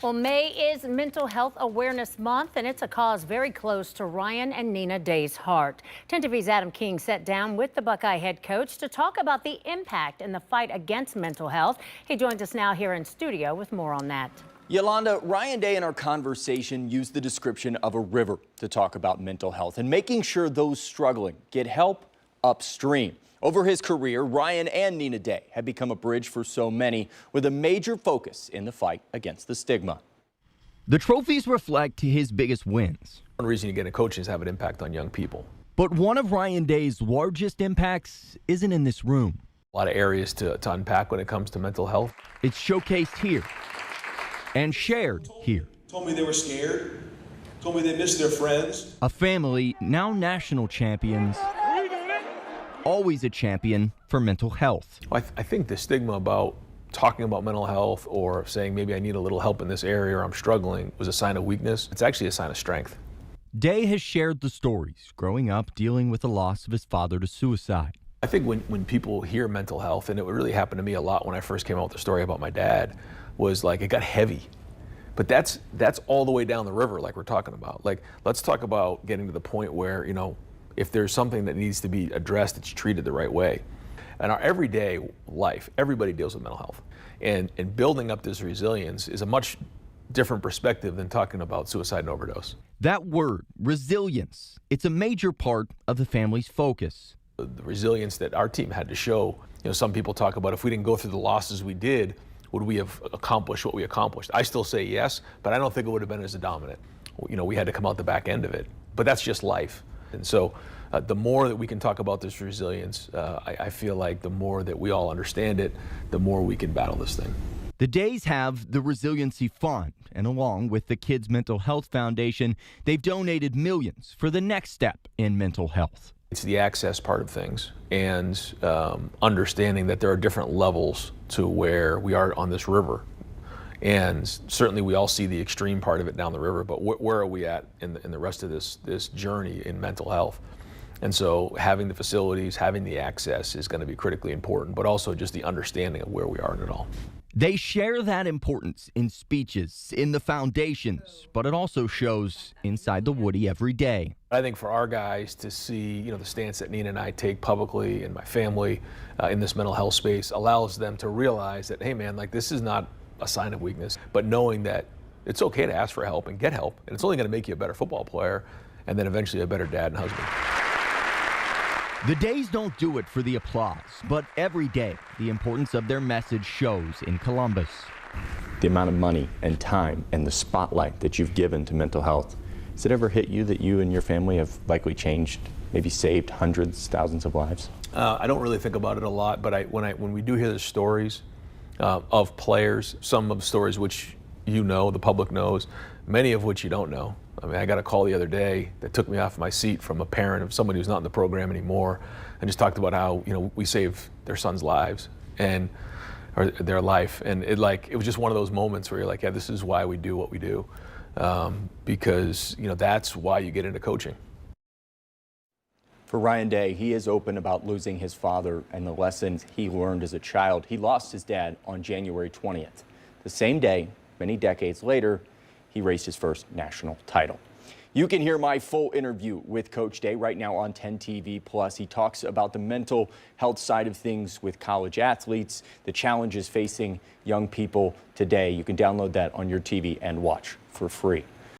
Well, May is Mental Health Awareness Month, and it's a cause very close to Ryan and Nina Day's heart. 10 TV's Adam King sat down with the Buckeye head coach to talk about the impact in the fight against mental health. He joins us now here in studio with more on that. Yolanda, Ryan Day in our conversation used the description of a river to talk about mental health and making sure those struggling get help upstream. Over his career, Ryan and Nina Day have become a bridge for so many, with a major focus in the fight against the stigma. The trophies reflect his biggest wins. One reason you get into coaching is have an impact on young people. But one of Ryan Day's largest impacts isn't in this room. A lot of areas to unpack when it comes to mental health. It's showcased here and shared here. Told me they were scared, told me they missed their friends. A family now national champions, always a champion for mental health. I think the stigma about talking about mental health or saying maybe I need a little help in this area or I'm struggling was a sign of weakness. It's actually a sign of strength. Day has shared the stories growing up dealing with the loss of his father to suicide. I think when people hear mental health, and it really happened to me a lot when I first came out with the story about my dad, was like it got heavy. But that's all the way down the river like we're talking about. Like, let's talk about getting to the point where, you know, if there's something that needs to be addressed, it's treated the right way. In our everyday life, everybody deals with mental health. And building up this resilience is a much different perspective than talking about suicide and overdose. That word, resilience, it's a major part of the family's focus. The resilience that our team had to show, you know, some people talk about if we didn't go through the losses we did, would we have accomplished what we accomplished? I still say yes, but I don't think it would have been as dominant. You know, we had to come out the back end of it, but that's just life. And so the more that we can talk about this resilience, I feel like the more that we all understand it, the more we can battle this thing. The Days have the Resiliency Fund, and along with the Kids Mental Health Foundation, they've donated millions for the next step in mental health. It's the access part of things and understanding that there are different levels to where we are on this river. And certainly we all see the extreme part of it down the river, but where are we at in the rest of this journey in mental health? And so having the facilities, having the access is going to be critically important, but also just the understanding of where we are in it all. They share that importance in speeches, in the foundations, but it also shows inside the Woody every day. I think for our guys to see, you know, the stance that Nina and I take publicly and my family in this mental health space allows them to realize that, hey man, like this is not a sign of weakness, but knowing that it's okay to ask for help and get help, and it's only going to make you a better football player and then eventually a better dad and husband. The Days don't do it for the applause, but every day the importance of their message shows in Columbus. The amount of money and time and the spotlight that you've given to mental health, has it ever hit you that you and your family have likely changed, maybe saved hundreds, thousands of lives? I don't really think about it a lot, but when we do hear the stories of players, some of the stories which you know, the public knows, many of which you don't know. I mean, I got a call the other day that took me off my seat from a parent of somebody who's not in the program anymore, and just talked about how, you know, we saved their son's lives or their life, and it was just one of those moments where you're like, yeah, this is why we do what we do, because you know that's why you get into coaching. For Ryan Day, he is open about losing his father and the lessons he learned as a child. He lost his dad on January 20th. The same day, many decades later, he raised his first national title. You can hear my full interview with Coach Day right now on 10 TV Plus. He talks about the mental health side of things with college athletes, the challenges facing young people today. You can download that on your TV and watch for free.